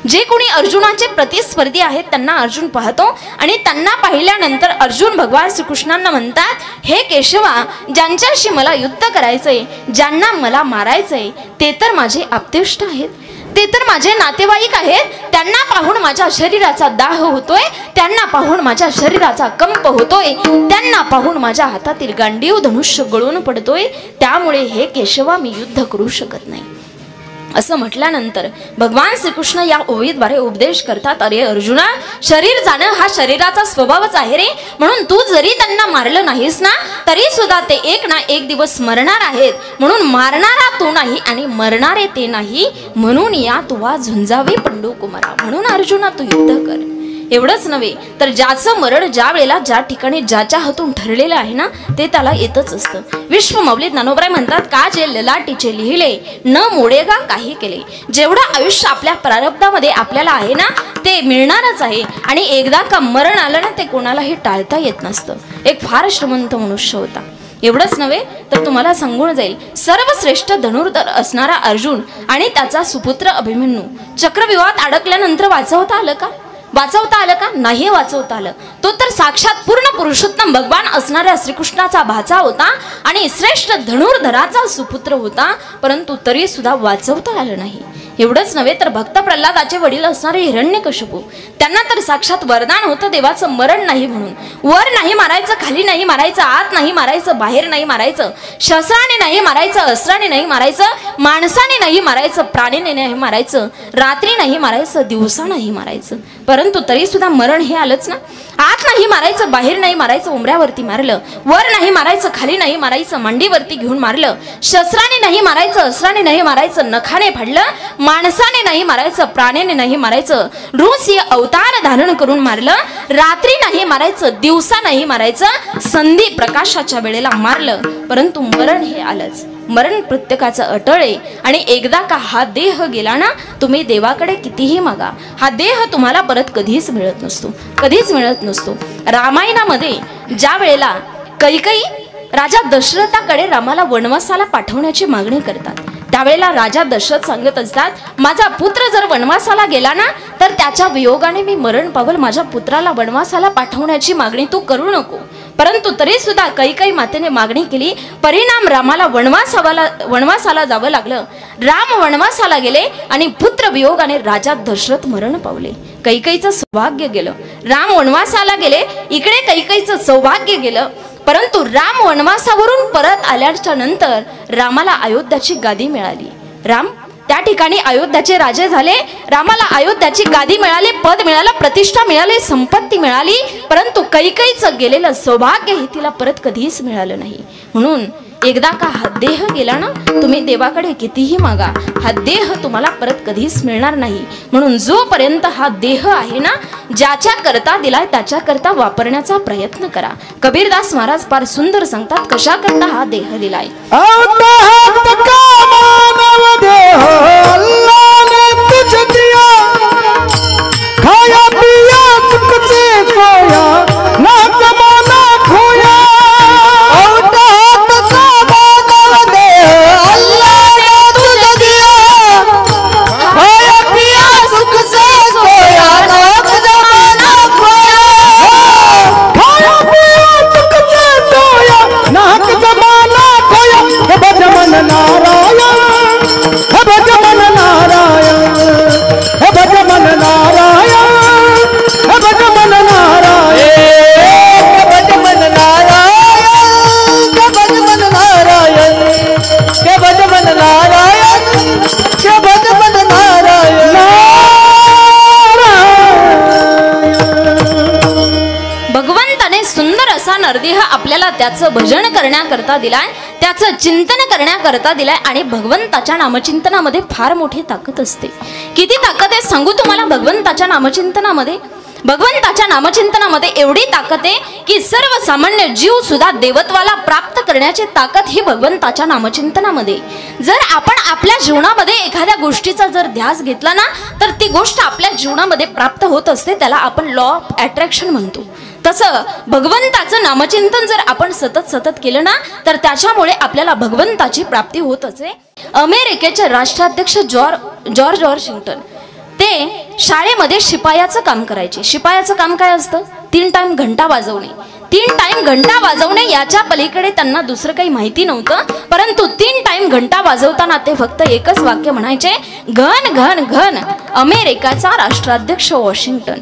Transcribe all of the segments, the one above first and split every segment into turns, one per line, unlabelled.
जे कोणी अर्जुनाचे प्रतिस्पर्धी आहेत त्यांना अर्जुन पाहतो आणि त्यांना पाहिल्यानंतर अर्जुन भगवान श्रीकृष्णांना म्हणतात, हे केशवा, ज्यांच्याशी मला युद्ध करायचंय, ज्यांना मला मारायचंय ते तर माझे आप्तेष्ट आहेत, ते तर माझे नातेवाईक आहेत. त्यांना पाहून माझ्या शरीराचा दाह होतोय, त्यांना पाहून माझ्या शरीराचा कंप होतोय, त्यांना पाहून माझ्या हातातील गांडीव धनुष्य गळून पडतोय. त्यामुळे हे केशवा मी युद्ध करू शकत नाही. असं म्हटल्यानंतर भगवान श्रीकृष्ण या ओळीद्वारे उपदेश करतात, अरे अर्जुना, शरीर जाणं हा शरीराचा स्वभावच आहे रे. म्हणून तू जरी त्यांना मारलं नाहीस ना तरी सुद्धा ते एक ना एक दिवस मरणार आहेत. म्हणून मारणारा तू नाही आणि मरणारे ते नाही, म्हणून या तुवा झुंजावे पंडू कुमारा. म्हणून अर्जुना तू युद्ध कर. एवढंच नव्हे तर ज्याचं मरण ज्या वेळेला ज्या ठिकाणी ज्याच्या हातून ठरलेलं आहे ना ते त्याला येतच असतं. विश्वमौली ज्ञानोबराय म्हणतात, का जे ललाटीचे लिहिले न मोडेगा काही केले. जेवढं आयुष्य आपल्या प्रारब्धामध्ये आपल्याला आहे ना ते मिळणारच आहे आणि एकदा का मरण आलं ना ते कोणालाही टाळता येत नसतं. एक फार श्रीमंत मनुष्य होता. एवढंच नव्हे तर तुम्हाला सांगून जाईल, सर्वश्रेष्ठ धनुर्धर असणारा अर्जुन आणि त्याचा सुपुत्र अभिमन्यू चक्रव्यूहात अडकल्यानंतर वाचवता आलं का? वाचवता आलं का? नाही वाचवता आलं. तो तर साक्षात पूर्ण पुरुषोत्तम भगवान असणाऱ्या श्रीकृष्णाचा भाचा होता आणि श्रेष्ठ धनुर्धराचा सुपुत्र होता, परंतु तरी सुद्धा वाचवता आलं नाही. एवढंच नव्हे तर भक्त प्रल्हादाचे वडील असणारे हिरण्यकश्यपू, त्यांना तर साक्षात वरदान होतं देवाचं मरण नाही म्हणून. वर नाही मारायचं, खाली नाही मारायचं, आत नाही मारायचं, बाहेर नाही मारायचं, शस्त्राने नाही मारायचं, अस्त्राने नाही मारायचं, माणसाने नाही मारायचं, प्राणीने नाही मारायचं, रात्री नाही मारायचं, दिवसा नाही मारायचं. परंतु तरी सुद्धा मरण हे आलंच ना. आत नाही मारायचं, बाहेर नाही मारायचं, उमऱ्यावरती मारलं, वर नाही मारायचं, खाली नाही मारायचं, मांडीवरती घेऊन मारलं, शस्त्राने नाही मारायचं, अस्त्राने नाही मारायचं, नखाने फाडलं, माणसाने नाही मारायचं, प्राण्याने नाही मारायचं, नृसिंह अवतार धारण करून मारलं, रात्री नाही मारायचं, दिवसा नाही मारायचं, संधी प्रकाशाच्या वेळेला मारलं. परंतु मरण हे आलंच. मरण प्रत्येकाचं अटळ आहे आणि एकदा का हा देह गेला ना तुम्ही देवाकडे कितीही मागा, हा देह तुम्हाला परत कधीच मिळत नसतो, कधीच मिळत नसतो. रामायणामध्ये ज्या वेळेला कैकेयी राजा दशरथाकडे रामाला वनवासाला पाठवण्याची मागणी करतात, त्यावेळेला राजा दशरथ सांगत असतात, माझा पुत्र जर वनवासाला गेला ना तर त्याच्या वियोगाने मी मरण पावल, माझ्या पुत्राला वनवासाला पाठवण्याची मागणी तू करू नको. परंतु तरी सुद्धा कैकेयी मातेने मागणी केली. परिणाम रामाला वनवासाला जावं लागलं. राम वनवासाला गेले आणि पुत्र वियोगाने राजा दशरथ मरण पावले. कैकेयीचं सौभाग्य गेलं. राम वनवासाला गेले, इकडे कैकेयीचं सौभाग्य गेलं. परंतु राम वनवासावरून परत आल्याच्या नंतर रामाला अयोध्याची गादी मिळाली. राम त्या ठिकाणी अयोध्याचे राजे झाले. रामाला अयोध्याची गादी मिळाली, पद मिळालं, प्रतिष्ठा मिळाली, संपत्ती मिळाली. परंतु कैकेयीचं गेलेलं सौभाग्य हे तिला परत कधीच मिळालं नाही. म्हणून एकदा का हा देह गेला ना तुम्ही देवाकडे कितीही मागा, हा देह तुम्हाला परत कधीच मिळणार नाही. म्हणून जोपर्यंत हा देह आहे ना ज्याच्या करता दिलाय त्याच्या करता वापरण्याचा प्रयत्न करा. कबीरदास महाराज फार सुंदर सांगतात कशा करता हा देह दिलाय. नरदेह आपल्याला त्याचं भजन करण्याकरता दिलाय, त्याचं चिंतन करण्याकरता दिलाय. आणि भगवंताच्या नामचिंतनामध्ये फार मोठी ताकद असते. किती ताकद आहे सांगू तुम्हाला भगवंताच्या नामचिंतनामध्ये. भगवंताच्या नामचिंतनामध्ये एवढी ताकद आहे की सर्वसामान्य जीव सुद्धा देवत्वाला प्राप्त करण्याची ताकद ही भगवंताच्या नामचिंतनामध्ये. जर आपण आपल्या जीवनामध्ये एखाद्या गोष्टीचा जर ध्यास घेतला ना तर ती गोष्ट आपल्या जीवनामध्ये प्राप्त होत असते. त्याला आपण लॉ ऑफ अट्रॅक्शन म्हणतो. तसं भगवंताचं नामचिंतन जर आपण सतत केलं ना तर त्याच्यामुळे आपल्याला भगवंताची प्राप्ती होत असते. अमेरिकेचे राष्ट्राध्यक्ष जॉर्ज वॉशिंग्टन ते शाळेमध्ये शिपायाचं काम करायचे. शिपायाचं काम काय असतं? 3 टाइम घंटा वाजवणे. 3 टाइम घंटा वाजवणे याच्या पलीकडे त्यांना दुसरं काही माहिती नव्हतं. परंतु 3 टाइम घंटा वाजवताना ते फक्त एकच वाक्य म्हणायचे, घन घन घन अमेरिकेचा राष्ट्राध्यक्ष वॉशिंग्टन.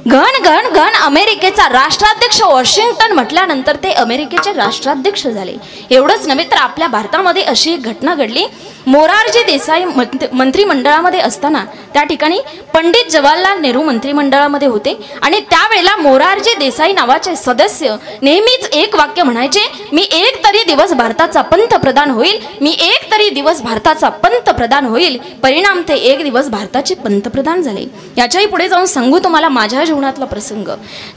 घन घन घन अमेरिकेचा राष्ट्राध्यक्ष वॉशिंग्टन म्हटल्यानंतर ते अमेरिकेचे राष्ट्राध्यक्ष झाले. एवढंच नव्हे तर आपल्या भारतामध्ये अशी एक घटना घडली. मोरारजी देसाई मंत्रिमंडळामध्ये असताना त्या ठिकाणी पंडित जवाहरलाल नेहरू मंत्रिमंडळामध्ये होते आणि त्यावेळेला मोरारजी देसाई नावाचे सदस्य नेहमीच एक वाक्य म्हणायचे, मी एक तरी दिवस भारताचा पंतप्रधान होईल, मी एक तरी दिवस भारताचा पंतप्रधान होईल. परिणाम ते एक दिवस भारताचे पंतप्रधान झाले. याच्याही पुढे जाऊन सांगू तुम्हाला माझ्या जीवनातला प्रसंग.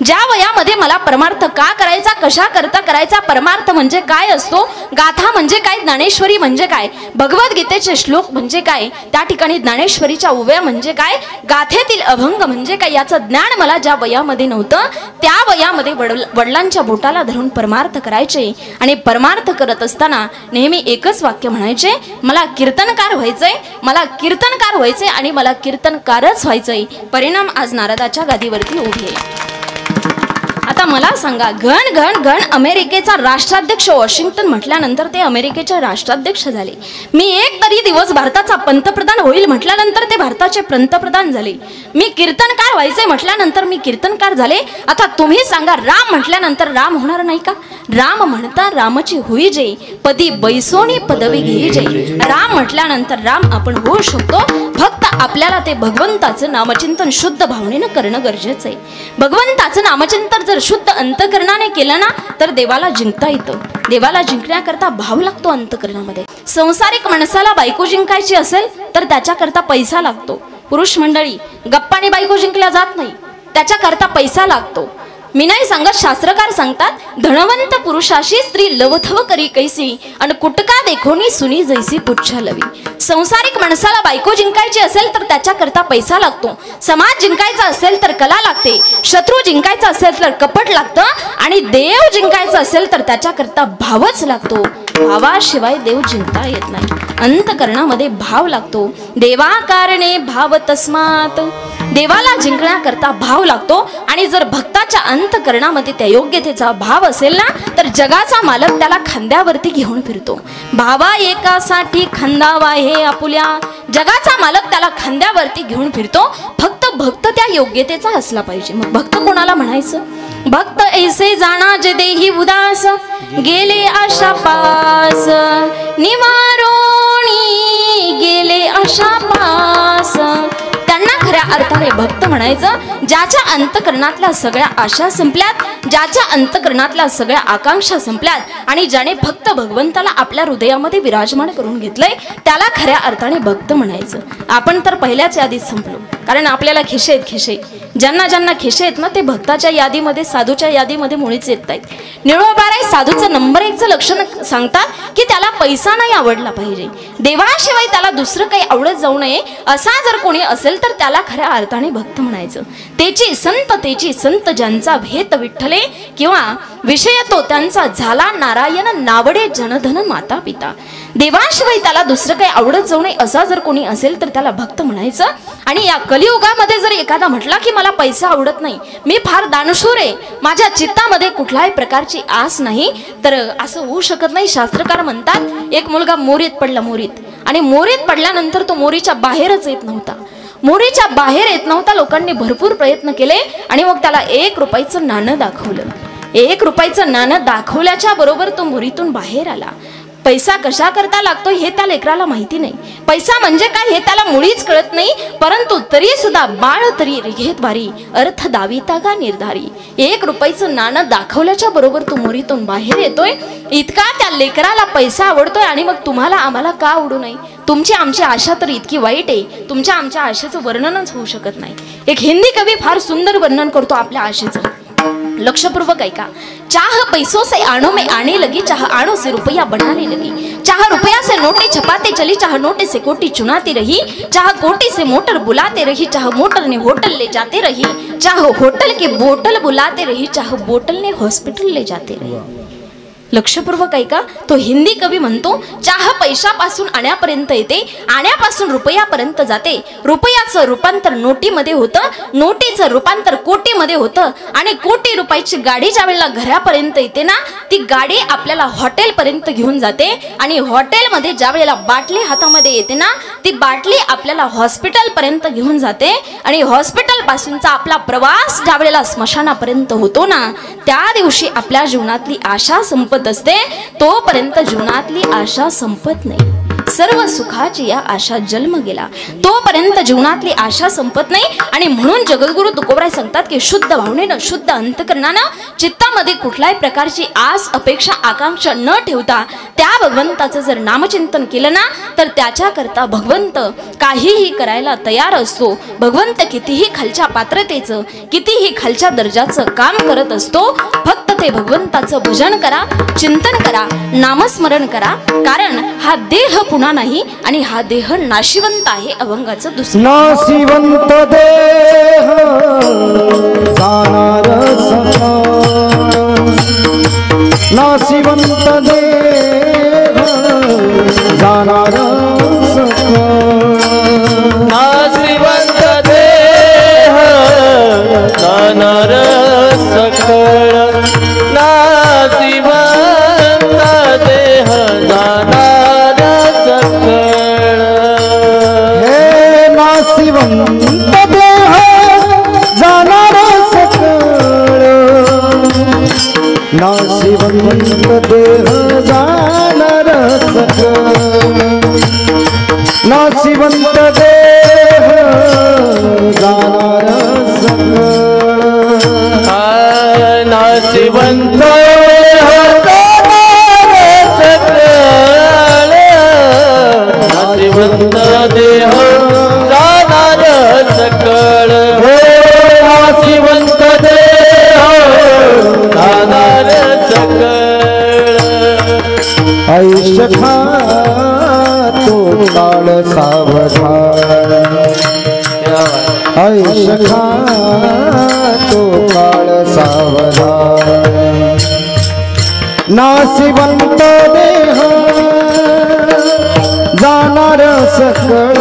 ज्या वयामध्ये मला परमार्थ का करायचा, कशा करता करायचा, परमार्थ म्हणजे काय असतो, गाथा म्हणजे काय, ज्ञानेश्वरी म्हणजे काय, भगवद्गीतेचे श्लोक म्हणजे काय, त्या ठिकाणी ज्ञानेश्वरीच्या उव्या म्हणजे काय, गाथेतील अभंग म्हणजे काय, याचं ज्ञान मला ज्या वयामध्ये नव्हतं त्या वयामध्ये वडिलांच्या बोटाला धरून परमार्थ करायचे. आणि परमार्थ करत असताना नेहमी एकच वाक्य म्हणायचे, मला कीर्तनकार व्हायचंय, मला कीर्तनकार व्हायचंय आणि मला कीर्तनकारच व्हायचंय. परिणाम आज नारदाच्या गादीवरती उभी आहे. आता मला सांगा, घन घन घन अमेरिकेचा राष्ट्राध्यक्ष वॉशिंग्टन म्हटल्यानंतर ते अमेरिकेचे राष्ट्राध्यक्ष झाले. मी एक तरी दिवस भारताचा पंतप्रधान होईल म्हटल्यानंतर ते भारताचे पंतप्रधान झाले. मी कीर्तनकार व्हायचे म्हटल्यानंतर मी कीर्तनकार झाले. आता तुम्ही सांगा, राम म्हटल्यानंतर राम होणार नाही का? राम म्हणता रामची होई जे, पदी बैसोनी पदवी घेई जे. राम म्हटल्यानंतर राम आपण होऊ शकतो. फक्त आपल्याला ते भगवंताचं नामचिंतन शुद्ध भावनेनं करणं गरजेचं आहे. भगवंताचं नामचिंतन जर शुद्ध अंतकरणाने केलं ना तर देवाला जिंकता येतं. देवाला जिंकण्याकरता भाव लागतो अंतकरणामध्ये. संसारिक माणसाला बायको जिंकायची असेल तर त्याच्याकरता पैसा लागतो. पुरुष मंडळी, गप्पाने बायको जिंकल्या जात नाही, त्याच्याकरता पैसा लागतो. मी नाही सांगत, शास्त्रकार सांगतात, धनवंत पुरुषाशी स्त्री लवथव करी कैसी आणि कुटका देखोनी सुनी जैसी पुच्छा लवी. संसारिक माणसाला बायको जिंकायची असेल तर त्याच्याकरता पैसा लागतो. समाज जिंकायचा असेल तर कला लागते. शत्रू जिंकायचा असेल तर कपट लागतं आणि देव जिंकायचा असेल तर त्याच्याकरता भावच लागतो. भावाशिवाय देव जिंकता येत नाही. अंतकरणामध्ये भाव लागतो. देवा कारणे भाव तस्मात. देवाला जिंकण्याकरता भाव लागतो. आणि जर भक्ताच्या अंतकरणामध्ये त्या योग्यतेचा भाव असेल ना तर जगाचा मालक त्याला खांद्यावरती घेऊन फिरतो. भावा एकासाठी खांदावा हे आपुल्या. जगाचा मालक त्याला खांद्यावरती घेऊन फिरतो. फक्त भक्त त्या योग्यतेचा असला पाहिजे. मग भक्त कोणाला म्हणायचं? भक्त ऐसे जाणा जे देही उदास, गेले आशा पास निवारोणी गेले आशा पास. त्यांना खऱ्या अर्थाने भक्त म्हणायचं ज्याच्या अंतकरणातल्या सगळ्या आशा संपल्यात, ज्याच्या अंतकरणातल्या सगळ्या आकांक्षा संपल्यात आणि ज्याने फक्त भगवंताला आपल्या हृदयामध्ये विराजमान करून घेतलंय त्याला खऱ्या अर्थाने भक्त म्हणायचं. आपण तर पहिल्याच यादीत संपलो, कारण आपल्याला खिशे आहेत. खिशे ज्यांना ज्यांना खिशे आहेत ना ते भक्ताच्या यादीमध्ये, साधूच्या यादीमध्ये मुळीच येत नाहीत. निळोबाराय साधूचं नंबर 1चं लक्षण सांगतात की त्याला पैसा नाही आवडला पाहिजे. देवाशिवाय त्याला दुसरं काही आवडत जाऊ नये असा जर कोणी असेल तर त्याला खऱ्या अर्थाने भक्त म्हणायचं. तेची संत ज्यांचा भेद विठ्ठले किंवा विषय तो त्यांचा झाला नारायण नावडे जनधन माता पिता. देवाशिवाय त्याला दुसरं काही आवडत जाऊ नये असा जर कोणी असेल तर त्याला भक्त म्हणायचं. आणि या कलियुगामध्ये जर एखादा म्हटला की मला पैसा आवडत नाही, मी फार दानशूर आहे, माझ्या चित्तामध्ये कुठल्याही प्रकारची आस नाही, तर असं होऊ शकत नाही. शास्त्रकार म्हणतात एक मुलगा मोरीत पडला, आणि मोरीत पडल्यानंतर तो मोरीच्या बाहेरच येत नव्हता. मोरीच्या बाहेर येत नव्हता. लोकांनी भरपूर प्रयत्न केले आणि मग त्याला 1 रुपयाचं नाणं दाखवलं. 1 रुपयाचं नाणं दाखवल्याच्या बरोबर तो मोरीतून बाहेर आला. पैसा कशा करता लागतो हे त्या लेकराला माहिती नाही. पैसा म्हणजे काय हे त्याला मुळीच कळत नाही. परंतु तरी सुद्धा बाळ तरी रेघेद्वारी अर्थ दाविता का निर्धारी. 1 रुपयाचं नाणं दाखवल्याच्या बरोबर तो मोरीतून बाहेर येतोय. इतका त्या लेकराला पैसा आवडतोय आणि मग तुम्हाला आम्हाला का आवडू नये? तुमची आमची आशा तर इतकी वाईट आहे, तुमच्या आमच्या आशेचं वर्णनच होऊ शकत नाही. एक हिंदी कवी फार सुंदर वर्णन करतो आपल्या आशेचं. लक्षपूर्वक ऐका. चाह पैसों से आणो में आने लगी, चाह आणो से रुपया बनाने लगी. चाह रुपया से नोटे छपाते चली, चाह नोटे से कोटी चुनाती रही. चाह कोटी से मोटर बुलाते रही, चाह मोटर ने होटल ले जाते रही. चाह होटल के बोतल बुलाते रही, चाह बोतल ने हॉस्पिटल ले जाते रही. लक्षपूर्वक ऐका. तो हिंदी कवी म्हणतो, चाह पैशापासून आण्यापर्यंत येते, आण्यापासून रुपयापर्यंत जाते. रुपयाचं रूपांतर नोटीमध्ये होतं, नोटीचं रूपांतर कोटीमध्ये होतं आणि कोटी रुपयाची गाडी ज्या वेळेला घरापर्यंत येते ना, ती गाडी आपल्याला हॉटेलपर्यंत घेऊन जाते आणि हॉटेलमध्ये ज्या वेळेला बाटली हातामध्ये येते ना, ती बाटली आपल्याला हॉस्पिटलपर्यंत घेऊन जाते आणि हॉस्पिटलपासूनचा आपला प्रवास ज्या वेळेला स्मशानापर्यंत होतो ना, त्या दिवशी आपल्या जीवनातली आशा संपत असते. तोपर्यंत जीवनातली आशा संपत नाही. सर्व सुखाची या आशा जन्म गेला, तोपर्यंत जीवनातली आशा संपत नाही. आणि म्हणून जगद्गुरु तुकोबराय सांगतात की शुद्ध भावनेनं, शुद्ध अंतकरणानं, चित्तामध्ये कुठल्याही प्रकारची आस अपेक्षा आकांक्षा न ठेवता त्या भगवंताचं जर नामचिंतन केलं ना, तर त्याच्याकरता भगवंत काहीही करायला तयार असतो. भगवंत कितीही खालच्या पात्रतेचं, कितीही खालच्या दर्जाचं काम करत असतो. फक्त ते भगवंताचं भजन करा, चिंतन करा, नामस्मरण करा. कारण हा देह पुन्हा नाही आणि हा देह नाशिवंत आहे. अभंगाचं दुसरं.
नाशिवंत देह जाणार सखा, नाशिवंत देह जाणार सखा,
नाशिवंत देह जाणार सकळ, नाशिवंत देह जाणार सकळ.
हे नाशिवंत देह जाणार सकळ, नाशिवंत देह जाणार सकळ, नाशिवंत देह जाणार सकळ,
नाशिवंत देह जाणार सकळ, नाशिवंत देह जाणार सकळ, नाशिवंत देह जाणार सकळ.
ऐश खातो काळ सावधान, ऐश खातो काळ सावधान, नाशिवंत देह जाणार सकळ,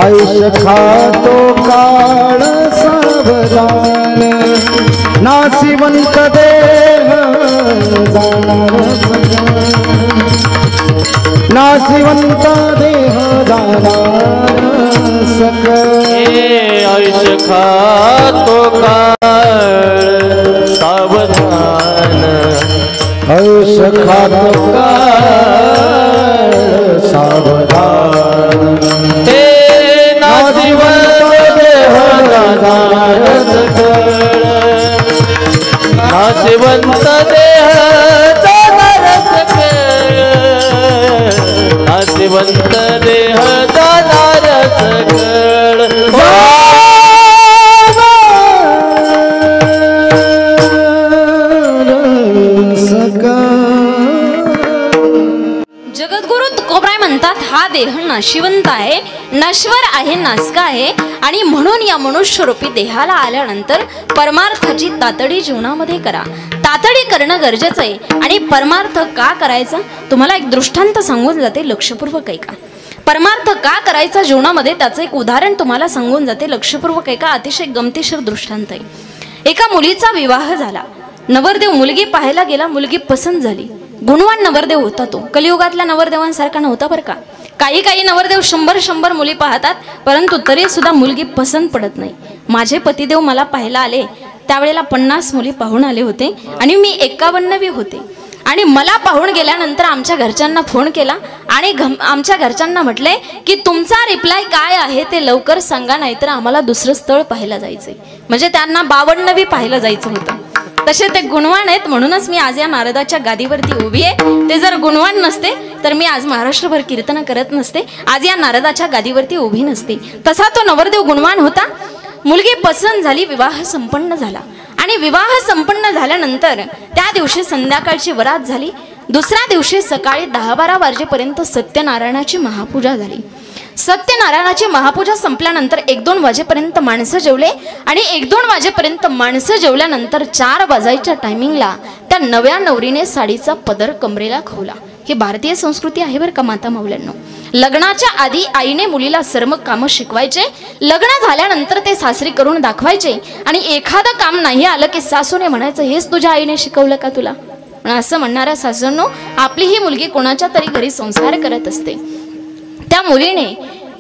ऐश खातो काळ सावधान, नाशिवंत देह जाणार सकळ, नाशिवंत देह जाणार सकळ.
आयुष खातो काळ सावधान,
ऐश खातो काळ सावधान,
हे नाशिवंत देह जाणार सकळ, नाशिवंत देह जाणार सकळ, नाशिवंत देह जाणार सकळ.
जगद्गुरु तुकोबराय म्हणतात, हा देह नाशिवंत आहे, नश्वर आहे, नासका आहे. आणि म्हणून या मनुष्यरूपी देहाला आल्यानंतर परमार्थाची तातडी जीवनामध्ये करा. तातडी करणं गरजेचं आहे. आणि परमार्थ का करायचा तुम्हाला एक दृष्टांत सांगून जाते, लक्षपूर्वक ऐका. परमार्थ का करायचा जीवनामध्ये त्याचं एक उदाहरण तुम्हाला सांगून जाते, लक्षपूर्वक ऐका. अतिशय गमतीशीर दृष्टांत आहे. एका मुलीचा विवाह झाला, नवरदेव मुलगी पाहायला गेला, मुलगी पसंत झाली. गुणवान नवरदेव होता तो, कलियुगातल्या नवरदेवांसारखा नव्हता बरं का. काही नवरदेव 100 मुली पाहतात, परंतु तरी सुद्धा मुलगी पसंत पडत नाही. माझे पतिदेव मला पाहायला आले, त्यावेळेला 50 मुली पाहून आले होते आणि मी 51वी होते. आणि मला पाहून गेल्यानंतर आमच्या घरच्यांना फोन केला आणि आमच्या घरच्यांना म्हटले की तुमचा रिप्लाय काय आहे ते लवकर सांगा, नाहीतर आम्हाला दुसरं स्थळ पाहायला जायचंय. म्हणजे त्यांना 52वी पाहायला जायचं होतं. तसे ते गुणवान आहेत, म्हणूनच मी आज या नारदाच्या गादीवरती उभी आहे. ते जर गुणवान नसते तर मी आज महाराष्ट्रभर कीर्तन करत नसते, आज या नारदाच्या गादीवरती उभी नसते. तसा तो नवरदेव गुणवान होता. मुलगी पसंत झाली, विवाह संपन्न झाला. आणि विवाह संपन्न झाल्यानंतर त्या दिवशी संध्याकाळची वरात झाली. दुसऱ्या दिवशी सकाळी 10-12 वाजेपर्यंत सत्यनारायणाची महापूजा झाली. सत्यनारायणाची महापूजा संपल्यानंतर 1-2 वाजेपर्यंत माणसं जेवले आणि 1-2 वाजेपर्यंत माणसं जेवल्यानंतर 4 वाजायच्या टायमिंगला त्या नव्या नवरीने साडीचा पदर कमरेला खवला. ही भारतीय संस्कृती आहे बरं का माता माऊल्यांनो. लग्नाच्या आधी आईने मुलीला सर्व कामं शिकवायचे, लग्न झाल्यानंतर ते सासरी करून दाखवायचे आणि एखादं काम नाही आलं की सासूने म्हणायचं हेच तुझ्या आईने शिकवलं का तुला. असं म्हणणाऱ्या सासूंनो, आपली ही मुलगी कोणाच्या तरी घरी संसार करत असते. त्या मुलीने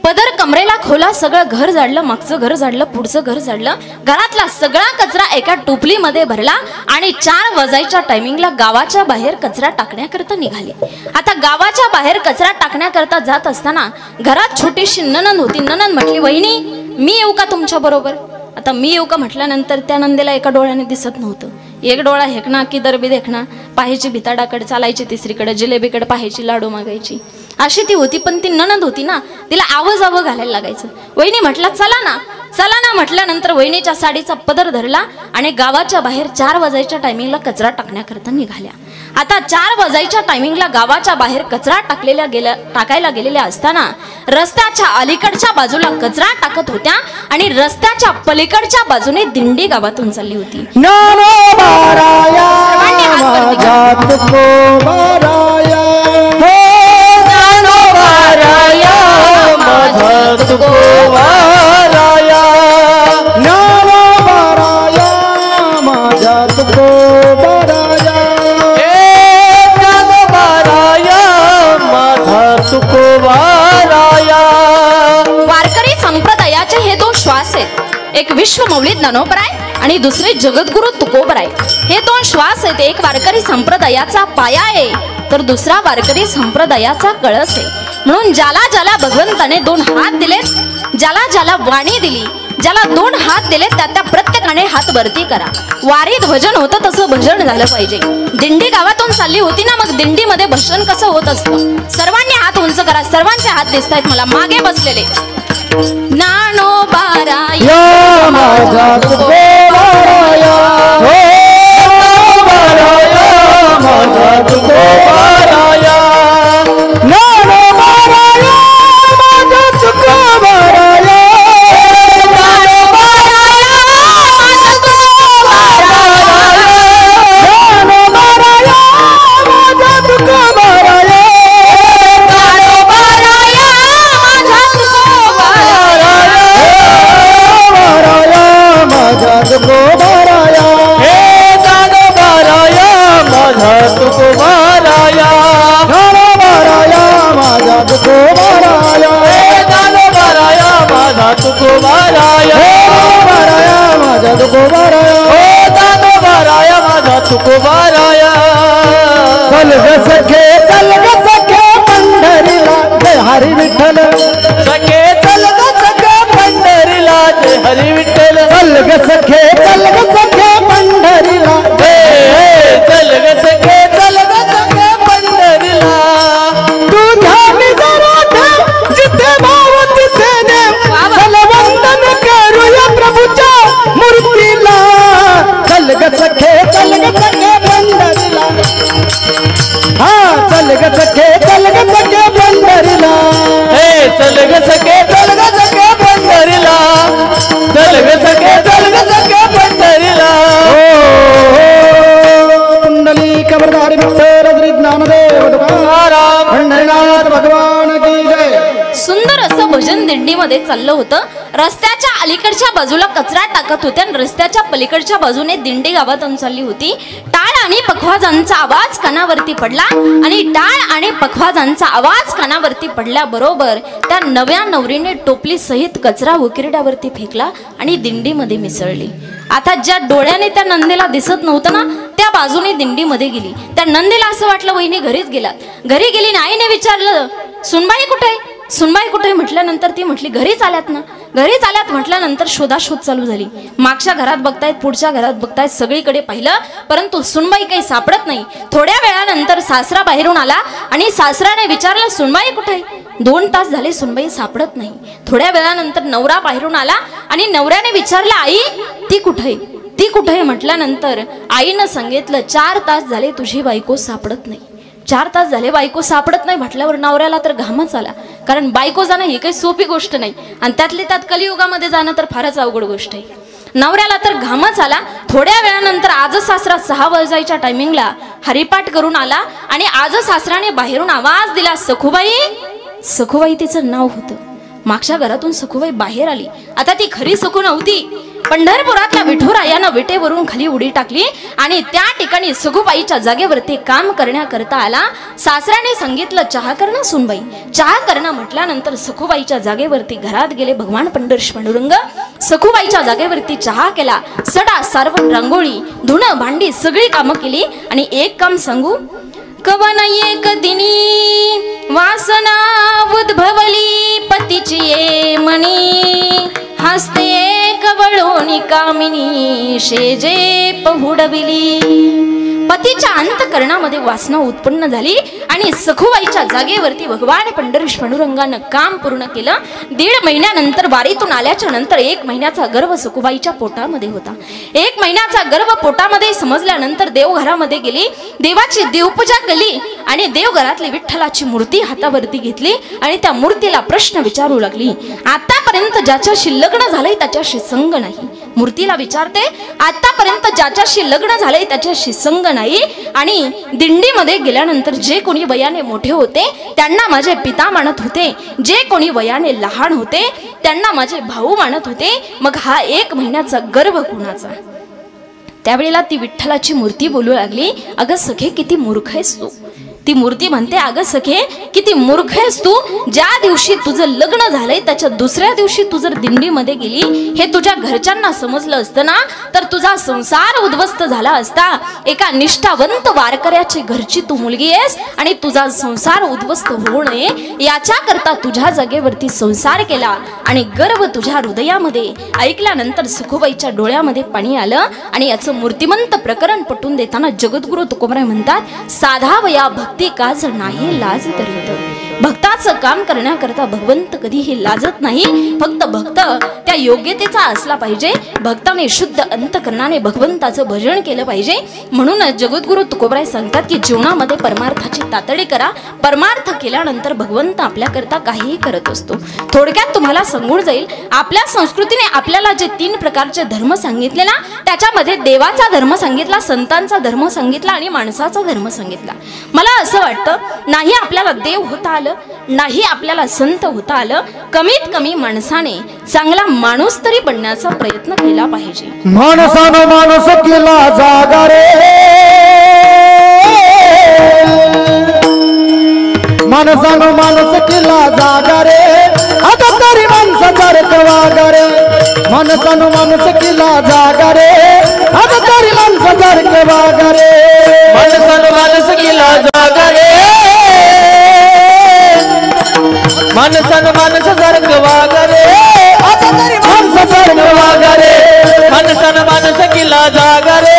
पदर कमरेला खोला, सगळं घर झाडलं, मागचं घर झाडलं, पुढचं घर झाडलं, घरातला सगळा कचरा एका टोपलीमध्ये भरला आणि 4 वाजायच्या टायमिंगला गावाच्या बाहेर कचरा टाकण्याकरता निघाली. आता गावाच्या बाहेर कचरा टाकण्याकरता जात असताना घरात छोटीशी नणंद होती. नणंद म्हटली, वहिनी मी येऊ का तुमच्या बरोबर. आता मी येऊ का म्हटल्यानंतर त्या नंदेला एका डोळ्याने दिसत नव्हतं. एक डोळा हेकणा की दरबी देखणा, पाहायची भिताडाकडे चालायची, तिसरीकडे जिलेबीकडे पाहायची, लाडू मागायची, अशी ती होती. पण ती नणंद होती ना, तिला आवं घालायला लागायचं. वहिनी म्हटला चला ना म्हटल्यानंतर वहिनीच्या साडीचा पदर धरला आणि गावाच्या बाहेर 4 वाजायच्या टायमिंगला कचरा टाकण्याकरता निघाल्या. आता 4 वाजायच्या टायमिंगला गावाच्या बाहेर कचरा टाकायला गेलेल्या असताना रस्त्याच्या अलीकडच्या बाजूला कचरा टाकत होत्या आणि रस्त्याच्या पलीकडच्या बाजूने दिंडी गावातून चालली होती. वारकरी संप्रदायाचे हे 2 श्वास आहेत. एक विश्वमौली ज्ञानोबराय आणि दुसरे जगद्गुरु तुकोबराय. हे 2 श्वास आहेत. एक वारकरी संप्रदायाचा पाया आहे तर दुसरा वारकरी संप्रदायाचा कळस आहे. म्हणून ज्याला ज्याला भगवंताने 2 हात दिलेत, ज्याला ज्याला वाणी दिली, ज्याला 2 हात दिले त्या प्रत्येकाने हात वरती करा. वारीत भजन होतं तसं भजन झालं पाहिजे. दिंडी गावातून चालली होती ना, मग दिंडीमध्ये भजन कसं होत असतं. सर्वांनी हात उंच करा. सर्वांचे हात दिसत आहेत मला मागे बसलेले. ज्ञानोबाराया माझा तुकोबाराया, हो बाराया माझा तुकोबाराया, ज्ञानोबाराया माझा तुकोबाराया, ज्ञानोबाराया माझा तुकोबाराया, ज्ञानोबाराया माझा तुकोबाराया, ज्ञानोबाराया माझा तुकोबाराया, हे ज्ञानोबाराया माझा तुकोबाराया, ज्ञानोबाराया माझा तुकोबाराया, हे ज्ञानोबाराया माझा तुकोबाराया, ज्ञानोबाराया माझा तुकोबाराया, हे ज्ञानोबाराया माझा तुकोबाराया. चल ग सखे पंढरीला जय हरी विठ्ठल, सखे चल ग सखे पंढरीला जय हरी विठ्ठल, चल ग सखे पंढरीला चल ग सखे पंढरीला. तुझ्या निजरात जिथे भाव तिथे देव, चल वंदन करूया प्रभूच्या मूर्तीला, चल ग सखे पंढरीला, हा चल ग सखे पंढरीला, हे चल ग सखे पंढरीला, चल ग सखे पंढरीला. कुंडली कबरदारी विठ्ठल श्री ज्ञानदेव तुकाराम पंढरीनाथ भगवान की जय. सुंदर असं भजन दिंडीमध्ये चाललं होतं. रस्त्याच्या अलीकडच्या बाजूला कचरा टाकत होत्या आणि रस्त्याच्या पलीकडच्या बाजूने दिंडी गावातून चालली होती. टाळ आणि पखवाजांचा आवाज कानावरती पडला आणि टाळ आणि पखवाजांचा आवाज कानावरती पडल्याबरोबर त्या नव्या नवरीने टोपली सहित कचरा उकिरड्यावरती फेकला आणि दिंडीमध्ये मिसळली. आता ज्या डोळ्याने त्या नंदीला दिसत नव्हतं ना, त्या बाजूने दिंडीमध्ये गेली. त्या नंदीला असं वाटलं वहिनी घरीच गेलात. घरी गेली आणि आईने विचारलं सुनबाई कुठे आहे, सुनबाई कुठे म्हटल्यानंतर ती म्हटली घरीच आल्यात ना. घरीच आल्यात म्हटल्यानंतर शोधाशोध चालू झाली. मागच्या घरात बघतायत, पुढच्या घरात बघतायत, सगळीकडे पाहिलं परंतु सुनबाई काही सापडत नाही. थोड्या वेळानंतर सासरा बाहेरून आला आणि सासराने विचारलं सुनबाई कुठे. 2 तास झाले सुनबाई सापडत नाही. थोड्या वेळानंतर नवरा बाहेरून आला आणि नवऱ्याने विचारलं आई ती कुठे म्हटल्यानंतर आईनं सांगितलं 4 तास झाले तुझी बायको सापडत नाही. 4 तास झाले बायको सापडत नाही म्हटल्यावर नवऱ्याला तर घामच आला, कारण बायको जाणं ही काही सोपी गोष्ट नाही आणि त्यातली त्यात कलियुगामध्ये जाणं तर फारच अवघड गोष्ट आहे. नवऱ्याला तर घामच आला. थोड्या वेळानंतर आज सासरा 6 वाजायच्या टायमिंगला हरिपाठ करून आला आणि आज सासराने बाहेरून आवाज दिला, सखूबाई. सखूबाई तिचं नाव होतं. मागच्या घरातून सखूबाई बाहेर आली. आता ती खरी सखू नव्हती. पंढरपुरातल्या विठुरायानं विटेवरून खाली उडी टाकली आणि त्या ठिकाणी सखूबाईच्या जागेवरती काम करण्याकरता आला. सासऱ्याने सांगितलं, चहा करणं सुनबाई. चहा करणं म्हटल्यानंतर सखूबाईच्या जागेवरती घरात गेले भगवान पंढरीश पांडुरंग. सखूबाईच्या जागेवरती चहा केला, सडा सारवण रांगोळी धुणं भांडी सगळी कामं केली. आणि एक काम सांगू, कवन एक दिनी वासना उद्भवली पतीची ये मनी, हस्ते कवळोनी कामिनी शेजे पहुडविली. पतीच्या अंतकरणामध्ये वासना उत्पन्न झाली आणि सखूबाईच्या जागेवरती भगवान पंढरीश पांडुरंगानं काम पूर्ण केलं. 1.5 महिन्यानंतर वारीतून आल्याच्या नंतर 1 महिन्याचा गर्भ सखूबाईच्या पोटामध्ये होता. 1 महिन्याचा गर्भ पोटामध्ये समजल्यानंतर देवघरामध्ये गेली, देवाची देवपूजा केली आणि देवघरातली विठ्ठलाची मूर्ती हातावरती घेतली आणि त्या मूर्तीला प्रश्न विचारू लागली. आतापर्यंत ज्याच्याशी लग्न झालंय त्याच्याशी संग नाही. मूर्तीला विचारते, आतापर्यंत ज्याच्याशी लग्न झालंय त्याच्याशी संग नाही आणि दिंडीमध्ये गेल्यानंतर जे कोणी वयाने मोठे होते त्यांना माझे पिता मानत होते, जे कोणी वयाने लहान होते त्यांना माझे भाऊ मानत होते, मग हा 1 महिन्याचा गर्भ कोणाचा? त्यावेळेला ती विठ्ठलाची मूर्ती बोलू लागली, अगं सखे किती मूर्ख आहेस तू. ती मूर्ती म्हणते, अगं सखे किती मूर्ख आहेस तू. ज्या दिवशी तुझं लग्न झालंय त्याच्या दुसऱ्या दिवशी तू जर दिंडीमध्ये गेली, हे तुझ्या घरच्यांना समजलं असतं ना तर तुझा संसार उद्ध्वस्त झाला असता. एका निष्ठावंत वारकऱ्याची घरची तू मुलगी आहेस आणि तुझा संसार उद्ध्वस्त होऊ नये याच्या करता तुझ्या जागेवरती संसार केला आणि गर्भ तुझ्या हृदयामध्ये. ऐकल्यानंतर सखूबाईच्या डोळ्यामध्ये पाणी आलं आणि याचं मूर्तिमंत प्रकरण पटवून देताना जगद्गुरु तुकोबराय म्हणतात, साधा वया भक्ती काज नाही लाज धरत. भक्ताचं काम करण्याकरता भगवंत कधीही लाजत नाही. फक्त भक्त त्या योग्यतेचा असला पाहिजे. भक्ताने शुद्ध अंतकरणाने भगवंताचं भजन केलं पाहिजे. म्हणून जगद्गुरु तुकोबराय सांगतात की जीवनामध्ये परमार्थाची तातडी करा. परमार्थ केल्यानंतर भगवंत आपल्याकरता काहीही करत असतो. थोडक्यात तुम्हाला सांगून जाईल, आपल्या संस्कृतीने आपल्याला जे 3 प्रकारचे धर्म सांगितले ना, त्याच्यामध्ये देवाचा धर्म सांगितला, संतांचा धर्म सांगितला आणि माणसाचा धर्म सांगितला. मला असं वाटतं, नाही आपल्याला देव होता आलं, नाही आपल्याला संत होता आलं, कमीत कमी माणसाने चांगला माणूस तरी बनण्याचा प्रयत्न केला पाहिजे.
माणसानं माणूस केला जागा रे, माणसानं माणूस केला जागा रे, आता तरी माणसासारखं वागा रे. माणसानं माणूस केला जागा रे, आता तरी माणसासारखं वागा रे.
माणसानं माणूस केला जागा रे, माणसानं माणसासारखं वागा रे,
आता तरी माणसासारखं वागा रे.
माणसानं माणूस केला जागा रे,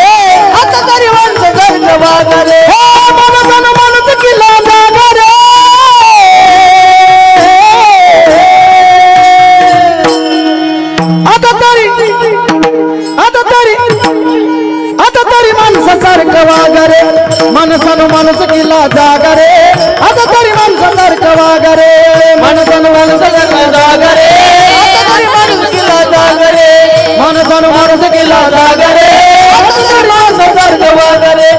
आता तरी माणसासारखं वागा रे. माणसानं माणूस केला जागा रे, आता तरी माणसासारखं वागा रे. माणसानं माणूस केला जागा रे, आता तरी माणसासारखं वागा रे.
माणसानं माणसासारखं जागा रे,
आता तरी माणूस केला जागा रे.
माणसानं माणूस केला जागा रे,
आता तरी माणसासारखं वागा रे.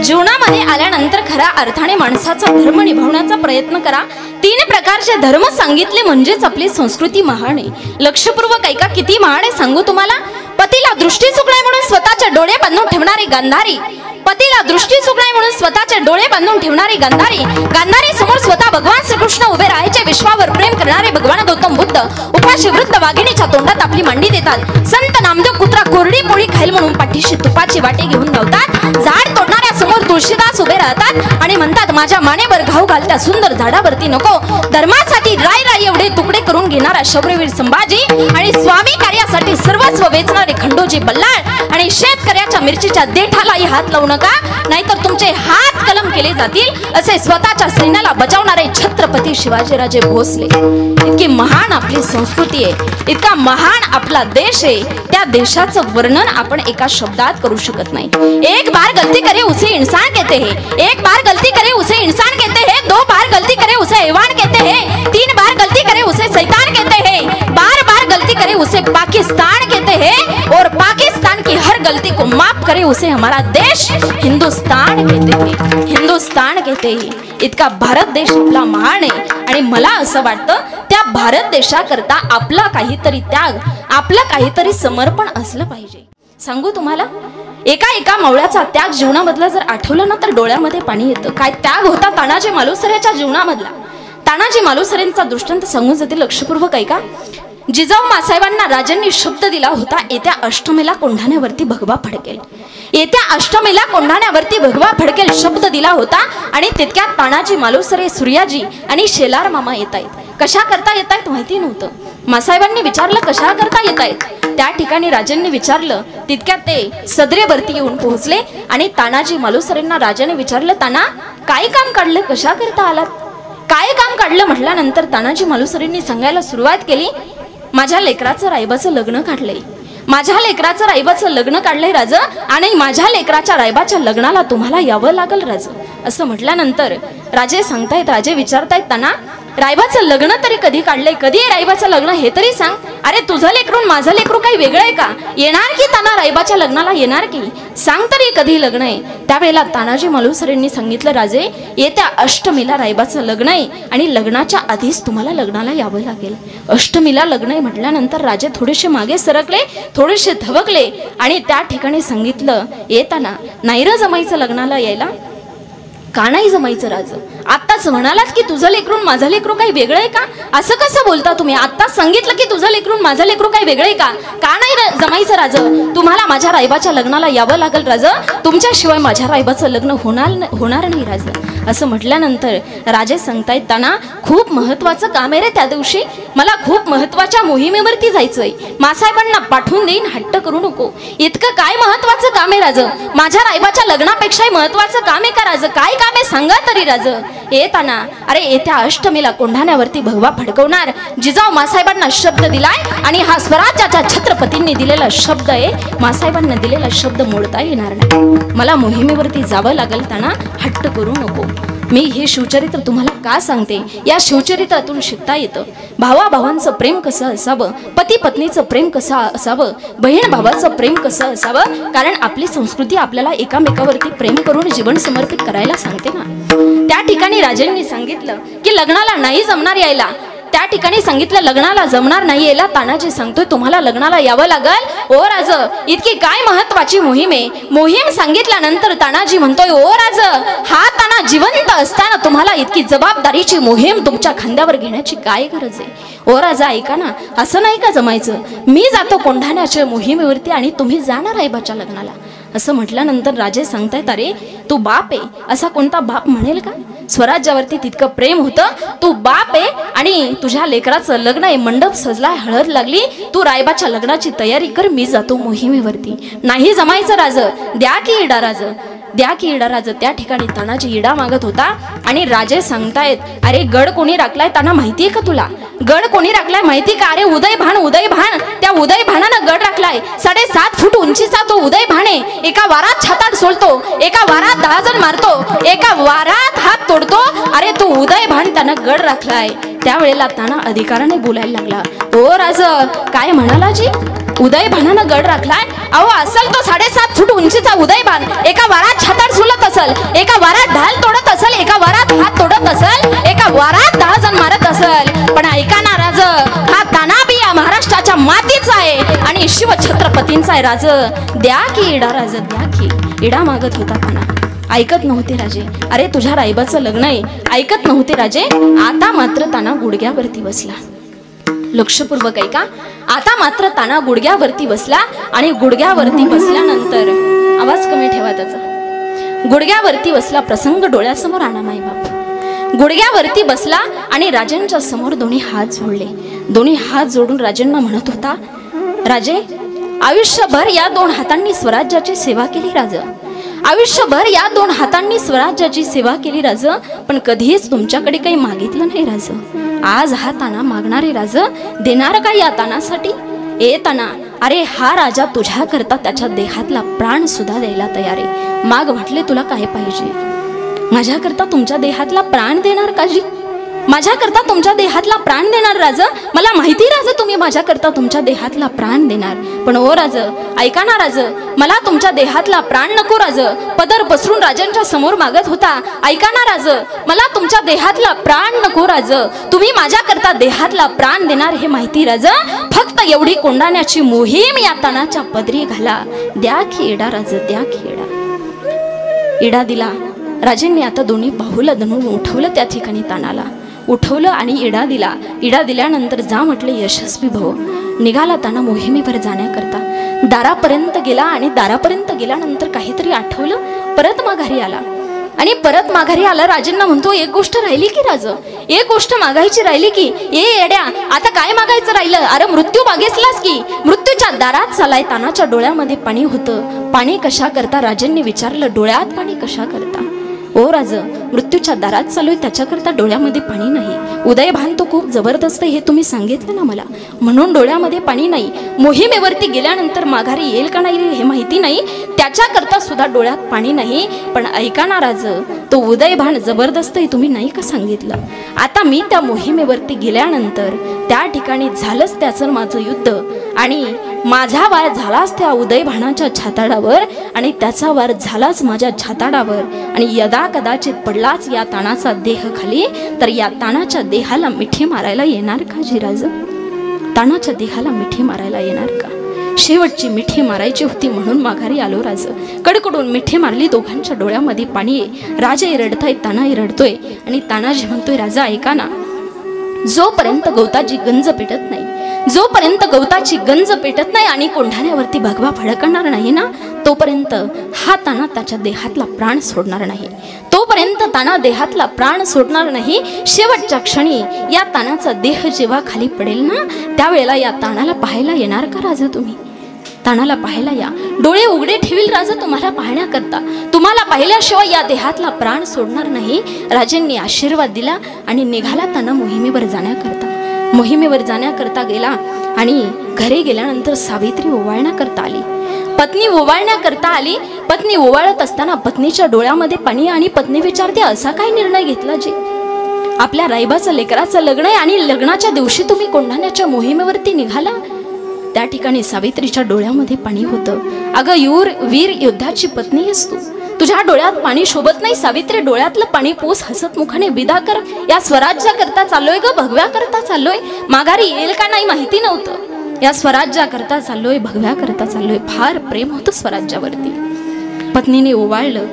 जीवनामध्ये आल्यानंतर खऱ्या अर्थाने माणसाचा धर्म निभावण्याचा प्रयत्न करा. 3 प्रकारचे धर्म सांगितले म्हणजेच आपली संस्कृती महान आहे. लक्षपूर्वक ऐका, किती महान आहे सांगू तुम्हाला. पतीला दृष्टी चुकणे म्हणून स्वतःचे डोळे बांधून ठेवणारी गांधारी, पतीला दृष्टी चुकणे म्हणून स्वतःचे डोळे बांधून ठेवणारी गांधारी, गांधारी समोर स्वतः भगवान श्रीकृष्ण उभे राहायचे, विश्वावर प्रेम करणारे भगवान गौतम बुद्ध उपाशी वृद्ध वाघिणीच्या तोंडात आपली मांडी देतात. संत नामदेव कुत्रा कोरडी पोळी खाईल म्हणून पाठीशी तुपाची वाटे घेऊन धावतात. झाड तोडणाऱ्या समोर तुळशीदास उभे राहतात आणि म्हणतात, माझ्या मानेवर घाव घालत्या सुंदर झाडावरती नको, धर्मासाठी राय राय एवढे तुकडे करून घेणारा शौर्यवीर संभाजी आणि स्वामी कार्यासाठी सर्वस्व वेचणारे खंडोजी बल्लाळ आणि शेतकऱ्याच्या मिरचीच्या देठालाही हात लावू नका, नाहीतर तुमचे हात कलम केले जातील, असे स्वतःच्या सैन्याला बजावणारे छत्रपती शिवाजीराजे भोसले. इतकी महान आपली संस्कृती आहे, इतका महान आपला देश आहे, त्या देशाचं वर्णन आपण एका शब्दात करू शकत नाही. एक बार गलती करे उसे इंसान कहते हैं, एक बार गलती करे उसे इंसान कहते हैं, दो बार गलती करे उसे हैवान कहते हैं, तीन बार गलती करे उसे शैतान कहते हैं, बार बार गलती करे उसे पाकिस्तान कहते हैं, और पाकिस्तान की हर गलती को माफ करे उसे हमारा देश हिंदुस्तान कहते हैं. हिंदुस्तान कहते हैं. इतका भारत देश आपला महान आहे आणि मला असं वाटतं त्या भारत देशाकरता आपला काहीतरी त्याग, आपलं काहीतरी समर्पण असलं पाहिजे. सांगू तुम्हाला, एका मावळ्याचा त्याग जीवनामधला जर आठवलं ना तर डोळ्यामध्ये पाणी येतं. काय त्याग होता तानाजी मालुसरेच्या जीवनामधला. तानाजी मालुसरेंचा दृष्टांत सांगून जाते लक्षपूर्वक ऐका. जिजाऊ मासाहेबांना राजांनी शब्द दिला होता, येत्या अष्टमीला कोंढाण्यावरती भगवा फडकेल, येत्या अष्टमीला कोंढाण्यावरती भगवा फडकेल शब्द दिला होता. आणि तितक्यात तानाजी मालुसरे, सूर्याजी आणि शेलार मामा येत आहेत. कशा करता येत आहेत माहिती नव्हतं. मासाहेबांनी विचारलं कशा करता येत आहेत. त्या ठिकाणी राजांनी विचारलं, तितक्यात ते सदरेवरती येऊन पोहोचले आणि तानाजी मालुसरेंना राजाने विचारलं, ताना काय काम काढलं, कशा करता आलात, काय काम काढलं. म्हटल्यानंतर तानाजी मालुसरेंनी सांगायला सुरुवात केली, माझ्या लेकराचं रायबाचं लग्न काढलंय, माझ्या लेकराचं रायबाचं लग्न काढलंय राज, आणि माझ्या लेकराच्या रायबाच्या लग्नाला तुम्हाला यावं लागल राज. असं म्हटल्यानंतर राजे सांगतायत, राजे विचारतायत, ताना रायबाचं लग्न तरी कधी काढलंय, कधी आहे रायबाचं लग्न हे तरी सांग. अरे तुझं लेकरून माझं लेकरू काही वेगळं आहे का, येणार की ताना रायबाच्या लग्नाला येणार की, सांग तरी कधी लग्न आहे. त्यावेळेला तानाजी मालुसरेंनी सांगितलं, राजे येत्या अष्टमीला रायबाचं लग्न आहे आणि लग्नाच्या आधीच तुम्हाला लग्नाला यावं लागेल. अष्टमीला लग्न आहे म्हटल्यानंतर राजे थोडेसे मागे सरकले, थोडेसे धवकले आणि त्या ठिकाणी सांगितलं, येताना नाही र जमायचं लग्नाला यायला, का नाही जमायचं राज, आत्ताच म्हणालात की तुझं लेकरून माझं लेकरू काही वेगळं आहे का, असं कसं बोलता तुम्ही, आत्ताच सांगितलं की तुझं लेकरून माझं लेकरू काही वेगळं आहे का नाही जमायचं राज, तुम्हाला माझ्या रायबाच्या लग्नाला यावं लागेल राज, तुमच्याशिवाय माझ्या रायबाचं लग्न होणार नाही राज. असं म्हटल्यानंतर राजे सांगतायत, ताना खूप महत्वाचं काम आहे रे त्या दिवशी, मला खूप महत्वाच्या मोहिमेवरती जायचंय, मासाहेबांना पाठवून देईन, हट्ट करू नको. इतकं काय महत्वाचं काम आहे राज, माझ्या रायबाच्या लग्नापेक्षाही महत्वाचं काम आहे का राज, काय काम आहे सांगा तरी राज. येताना अरे येत्या अष्टमीला कोंढाण्यावरती भगवा फडकवणार, जिजाऊ मासाहेबांना शब्द दिलाय आणि हा स्वराज्याच्या छत्रपतींनी दिलेला शब्द आहे, मासाहेबांना दिलेला शब्द मोडता येणार नाही, मला मोहिमेवरती जावं लागेल, ताना हट्ट करू नको. मी हे शिवचरित्र तुम्हाला का सांगते, या शिवचरित्रातून शिकता येतं भावाभावांचं प्रेम कसं असावं, पती पत्नीचं प्रेम कसं असावं, बहीण भावाचं प्रेम कसं असावं, कारण आपली संस्कृती आपल्याला एकामेकावरती प्रेम करून जीवन समर्पित करायला सांगते ना. त्या ठिकाणी राजांनी सांगितलं की लग्नाला नाही जमणार यायला, त्या ठिकाणी सांगितलं लग्नाला जमणार नाही यायला, तानाजी सांगतोय तुम्हाला लग्नाला यावं लागल. ओ राज इतकी काय महत्वाची मोहीम आहे, मोहीम सांगितल्यानंतर तानाजी म्हणतोय, ओ राज हा ताना जिवंत असताना तुम्हाला इतकी जबाबदारीची मोहीम तुमच्या खांद्यावर घेण्याची काय गरज आहे. ओ राजा ऐका ना, असं नाही का जमायचं, मी जातो कोंढाण्याच्या मोहिमेवरती आणि तुम्ही जाणार रायबाच्या लग्नाला. असं म्हटल्यानंतर राजे सांगतायत, अरे तू बाप आहे, असा कोणता बाप म्हणेल का, स्वराज्यावरती तितकं प्रेम होतं, तू बाप आहे आणि तुझ्या लेकराचं लग्न आहे, मंडप सजलाय, हळद लागली, तू रायबाच्या लग्नाची तयारी कर, मी जातो मोहिमेवरती. नाही जमायचं राज, द्या की इडा राज, द्या की इडा राज. त्या ठिकाणी तानाजी इडा मागत होता आणि राजे सांगतायत, अरे गड कोणी राखलाय ताना माहितीये का तुला, गड कोणी राखलाय माहिती का, अरे उदय भान, त्या उदय भानानं गड राखलाय, 7.5 फूट उंचीचा तो उदय भान आहे, एका वारात छाताड सोडतो, एका वारात 10 जण मारतो, एका वारात हात तोडतो, अरे तो उदय भान त्यानं गड राखलाय. त्यावेळेला ताना अधिकाराने बोलायला लागला, ओ राज काय म्हणाला जी, उदय भानानं गड राखलाय, अहो असल तो 7.5 फूट उंचीचा उदय भान, एका वारात छाताड सोलत असल, एका वारात ढाल तोडत असल, एका वारात हात तोडत असल, एका वारात 10 जण मारत असल, पण ऐका ना राज, हा ताना बी या महाराष्ट्राच्या मातीचा आहे आणि शिवछत्रपतींचा आहे राज, द्या की इडा राज, द्या की इडा मागत होता ताना. ऐकत नव्हते राजे, अरे तुझ्या रायबाचं लग्न आहे, ऐकत नव्हते राजे. आता मात्र ताना गुडघ्यावरती बसला, लक्षपूर्वक ऐका, आता मात्र ताना गुडघ्यावरती बसला आणि गुडघ्यावरती बसल्यानंतर आवाज कमी ठेवा त्याचा, गुडघ्यावरती बसला. प्रसंग डोळ्यासमोर आणा माई बाप. गुडघ्यावरती बसला आणि राजांच्या समोर दोन्ही हात जोडले. दोन्ही हात जोडून राजांना म्हणत होता, राजे आयुष्यभर या दोन हातांनी स्वराज्याची सेवा केली राज. आयुष्यभर या दोन हातांनी स्वराज्याची सेवा केली राज. पण कधीच तुमच्याकडे काही मागितलं नाही राज. आज हा ताना मागणारे राज देणार का या तानासाठी? ए ताना, अरे हा राजा तुझ्या करता त्याच्या देहातला प्राण सुद्धा द्यायला तयार आहे. माग म्हटले तुला काय पाहिजे? माझ्या करता तुमच्या देहातला प्राण देणार काजी? माझ्या करता तुमच्या देहातला प्राण देणार राज? मला माहिती राज तुम्ही माझ्या करता तुमच्या देहातला प्राण देणार. पण ओ राज ऐका ना राज, मला तुमच्या देहातला प्राण नको राज. पदर पसरून राजांच्या समोर मागत होता. ऐका ना राज, मला तुमच्या देहातला प्राण नको राज. तुम्ही माझ्या करता देहातला प्राण देणार हे माहिती राज. फक्त एवढी कोंडाण्याची मोहीम या तानाच्या पदरी घाला. द्या की एडा राज, द्या की एडा. एडा दिला. राजांनी आता दोन्ही बाहूला धरून उठवलं. त्या ठिकाणी तानाला उठवलं आणि इडा दिला. इडा दिल्यानंतर जा म्हटले यशस्वी भव. निघाला ताना मोहिमेवर जाण्याकरता. दारापर्यंत गेला आणि दारापर्यंत गेल्यानंतर काहीतरी आठवलं. परत माघारी आला आणि परत माघारी आला. राजांना म्हणतो, एक गोष्ट राहिली की राज, एक गोष्ट मागायची राहिली की. ए येड्या, आता काय मागायचं राहिलं? अरे मृत्यू मागितलास की. मृत्यूच्या दारात चालाय. तानाच्या डोळ्यामध्ये पाणी होतं. पाणी कशा करता? राजांनी विचारलं, डोळ्यात पाणी कशा करता? ओ राज, मृत्यूच्या दारात चालूय त्याच्याकरता डोळ्यामध्ये पाणी नाही. उदयभान तो खूप जबरदस्त हे तुम्ही सांगितलं ना मला, म्हणून डोळ्यामध्ये पाणी नाही. मोहिमेवरती गेल्यानंतर माघारी येईल का नाही हे माहिती नाही, त्याच्याकरता सुद्धा डोळ्यात पाणी नाही. पण ऐका ना राज, तो उदयभान जबरदस्त हे तुम्ही नाही का सांगितलं? आता मी त्या मोहिमेवरती गेल्यानंतर त्या ठिकाणी झालंच त्याचं माझं युद्ध आणि माझा वार झालाच त्या उदयभानाच्या छाताडावर आणि त्याचा वार झालाच माझ्या छाताडावर आणि यदा कदाचित पडलाच या तानाचा देह खाली तर या तानाच्या देहाला मिठी मारायला येणार का जिराज? तानाच्या देहाला मिठी मारायला येणार का? शेवटची मिठी मारायची होती म्हणून माघारी आलो राज. कडकडून मिठी मारली. दोघांच्या डोळ्यामध्ये पाणी आहे. राजाही रडताय, तानाही रडतोय आणि तानाजी म्हणतोय, राजा ऐका ना, जोपर्यंत गवताची गंज पेटत नाही, जोपर्यंत गवताची गंज पेटत नाही आणि कोंढाण्यावरती भगवा फडकणार नाही ना, तोपर्यंत हा ताना त्याच्या देहातला प्राण सोडणार नाही. तोपर्यंत ताना देहातला प्राण सोडणार नाही. शेवटच्या क्षणी या तानाचा देह जेव्हा खाली पडेल ना, त्यावेळेला या तानाला पाहायला येणार का राजा? तुम्ही तानाला पाहायला या. डोळे उघडे ठेवील राजा तुम्हाला पाहण्याकरता. तुम्हाला पाहिल्याशिवाय या देहातला प्राण सोडणार नाही. राजांनी आशीर्वाद दिला आणि निघाला ताना मोहिमेवर जाण्याकरता. मोहिमेवर जाण्याकरता गेला आणि घरी गेल्यानंतर सावित्री ओवाळण्याकरता आली. पत्नी ओवाळण्याकरता आली. पत्नी ओवाळत असताना पत्नीच्या डोळ्यामध्ये पाणी आणि पत्नी विचारते, असा काय निर्णय घेतला जे? आपल्या रायबाचं लेकराचं लग्न आहे आणि लग्नाच्या दिवशी तुम्ही कोंढाण्याच्या मोहिमेवरती निघाला. त्या ठिकाणी सावित्रीच्या डोळ्यामध्ये पाणी होतं. अगं वीर योद्धाची पत्नी आहेस तू, तुझ्या डोळ्यात पाणी शोभत नाही. सावित्री डोळ्यातलं पाणी पोस हसत मुखाने विदा कर. या स्वराज्याकरता चाललोय ग, भगव्याकरता चाललोय. माघारी येईल का नाही माहिती नव्हतं. या स्वराज्याकरता चाललोय, भगव्याकरता चाललोय. फार प्रेम होतं स्वराज्यावरती. पत्नीने ओवाळलं.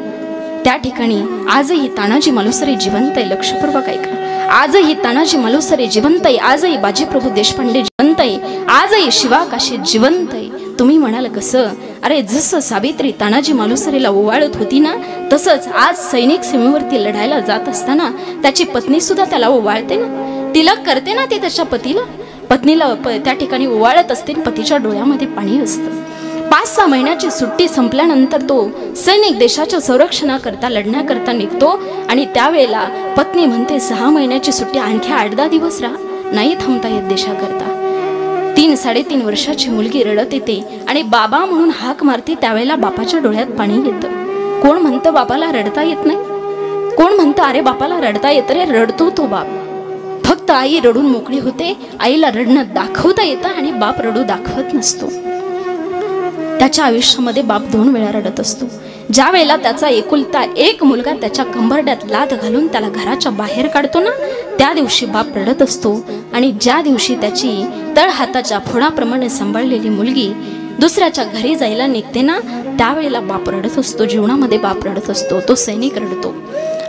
त्या ठिकाणी आजही तानाजी मालुसरे जिवंत आहे. लक्षपूर्वक ऐका, आजही तानाजी मालुसरे जिवंत आहे. आजही बाजीप्रभू देशपांडे जिवंत आहे. आजही शिवा काशी जिवंत आहे. तुम्ही म्हणाल कसं? अरे जसं सावित्री तानाजी मालुसरेला ओवाळत होती ना, तसंच आज सैनिक सीमेवरती लढायला जात असताना त्याची पत्नी सुद्धा त्याला ओवाळते ना, तिलक करते ना ती त्याच्या पतीला. पत्नीला त्या ठिकाणी ओवाळत असते. पतीच्या डोळ्यामध्ये पाणी असतं. 5-6 महिन्याची सुट्टी संपल्यानंतर तो सैनिक देशाच्या संरक्षणाकरता लढण्याकरता निघतो आणि त्यावेळेला पत्नी म्हणते, 6 महिन्याची सुट्टी आणखी 8-10 दिवस राहा, नाही थांबता येत देशाकरता. 3-3.5 वर्षाची मुलगी रडत येते आणि बाबा म्हणून हाक मारते. त्यावेळेला बापाच्या डोळ्यात पाणी येतं. कोण म्हणतं बापाला रडता येत नाही? कोण म्हणतं अरे बापाला रडता येत रे? रडतो तो बाप. फक्त आई रडून मोकळी होते. आईला रडणं दाखवता येतं आणि बाप रडू दाखवत नसतो. त्याच्या आयुष्यामध्ये बाप 2 वेळा रडत असतो. ज्या वेळेला त्याचा एकुलता एक मुलगा त्याच्या कंबरड्यात लाथ घालून त्याला घराच्या बाहेर काढतो ना, त्या दिवशी बाप रडत असतो. आणि ज्या दिवशी त्याची तळहाताच्या फोडाप्रमाणे सांभाळलेली मुलगी दुसऱ्याच्या घरी जायला निघते ना, त्यावेळेला बाप रडत असतो. जीवनामध्ये बाप रडत असतो. तो सैनिक रडतो.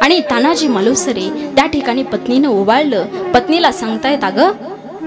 आणि तानाजी मालुसरे त्या ठिकाणी पत्नीनं ओवाळलं. पत्नीला सांगतायत, अगं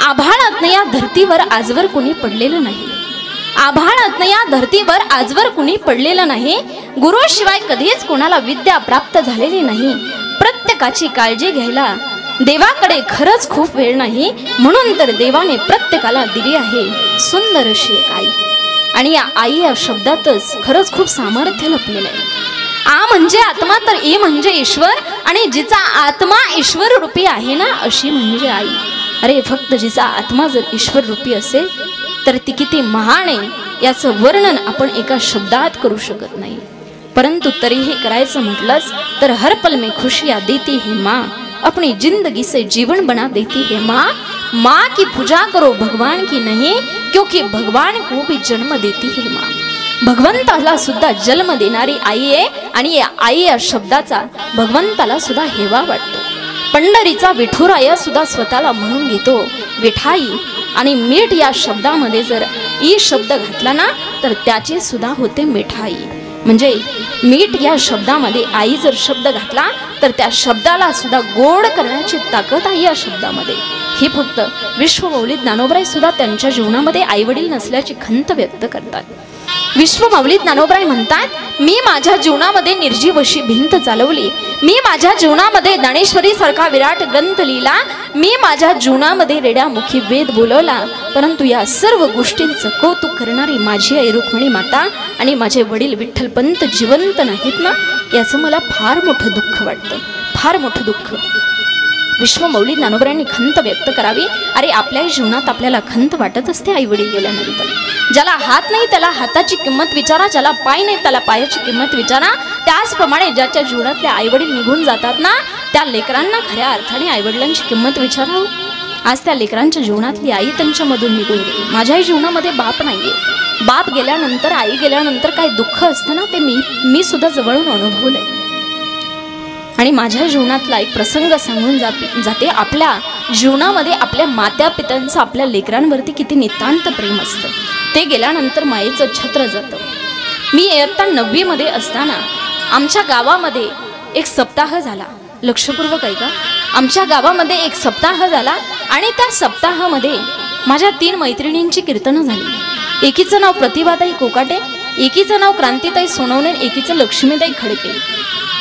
आभाळातनं या धर्तीवर आजवर कुणी पडलेलं नाही. आभाळातनं या धर्तीवर आजवर कुणी पडलेलं नाही. गुरुशिवाय कधीच कोणाला विद्या प्राप्त झालेली नाही. प्रत्येकाची काळजी घ्यायला देवाकडे खरंच खूप वेळ नाही. म्हणून तर देवाने प्रत्येकाला दिली आहे सुंदर अशी एक आई. आणि या आई या शब्दातच खरंच खूप सामर्थ्य लपलेलं आहे. आ म्हणजे आत्मा तर ई म्हणजे ईश्वर, आणि जिचा आत्मा ईश्वर रूपी आहे ना अशी म्हणजे आई. अरे फक्त जिचा आत्मा जर ईश्वर रूपी असेल तर ती किती महान आहे याचं वर्णन आपण एका शब्दात करू शकत नाही. परंतु तरीही करायचं म्हटलंच तर हर पल में खुशियाँ देती है माँ, अपनी जिंदगी से जीवन बना देती है माँ. माँ की पूजा करो भगवान की नहीं, क्योंकि भगवान को भी जन्म देती है माँ. भगवंताला सुद्धा जन्म देणारी आई आहे. आणि या आई या शब्दाचा भगवंताला सुद्धा हेवा वाटतो. पंढरीचा विठुराया सुद्धा स्वतःला म्हणून घेतो विठाई. आणि मीठ या शब्दामध्ये जर ई शब्द घातला ना तर त्याची सुद्धा होते मिठाई. म्हणजे मीठ या शब्दामध्ये आई जर शब्द घातला तर त्या शब्दाला सुद्धा गोड करण्याची ताकद आहे या शब्दामध्ये. ही फक्त विश्वमौली ज्ञानोबराय सुद्धा त्यांच्या जीवनामध्ये आईवडील नसल्याची खंत व्यक्त करतात. विश्वमौली ज्ञानोबराय म्हणतात, मी माझ्या जीवनामध्ये निर्जीव अशी भिंत चालवली. मी माझ्या जीवनामध्ये ज्ञानेश्वरी सारखा विराट ग्रंथ लिहिला. मी माझ्या जीवनामध्ये रेड्यामुखी वेद बोलवला. परंतु या सर्व गोष्टींचं कौतुक करणारी माझी आई रुक्मिणी माता आणि माझे वडील विठ्ठलपंत जिवंत नाहीत ना, याचं मला फार मोठं दुःख वाटतं, फार मोठं दुःख. विश्वमौली ज्ञानोबरायांनी खंत व्यक्त करावी. अरे आपल्या जीवनात आपल्याला खंत वाटत असते आई वडील गेल्यानंतर. ज्याला हात नाही त्याला हाताची किंमत विचारा, ज्याला पाय नाही त्याला पायाची किंमत विचारा. त्याचप्रमाणे ज्याच्या जीवनातले आई वडील निघून जातात ना त्या लेकरांना खऱ्या अर्थाने आई वडिलांची किंमत विचारा. आज त्या लेकरांच्या जीवनातली आई त्यांच्यामधून निघून गेली. माझ्याही जीवनामध्ये बाप नाहीये. बाप गेल्यानंतर आई गेल्यानंतर काय दुःख असतं ना ते मी सुद्धा जवळून अनुभवलंय. आणि माझ्या जीवनातला एक प्रसंग सांगून जाते. आपल्या जीवनामध्ये आपल्या मात्या पित्यांचं आपल्या लेकरांवरती किती नितांत प्रेम असतं. ते गेल्यानंतर मायेचं छत्र जातं. मी इयत्ता 9वी मध्ये असताना आमच्या गावामध्ये एक सप्ताह झाला. लक्षपूर्वक ऐका, आमच्या गावामध्ये एक सप्ताह झाला आणि त्या सप्ताहामध्ये माझ्या 3 मैत्रिणींची कीर्तनं झाली. एकीचं नाव प्रतिभाताई कोकाटे, एकीचं नाव क्रांतीताई सोनवणे, एकीचं लक्ष्मीताई खडके.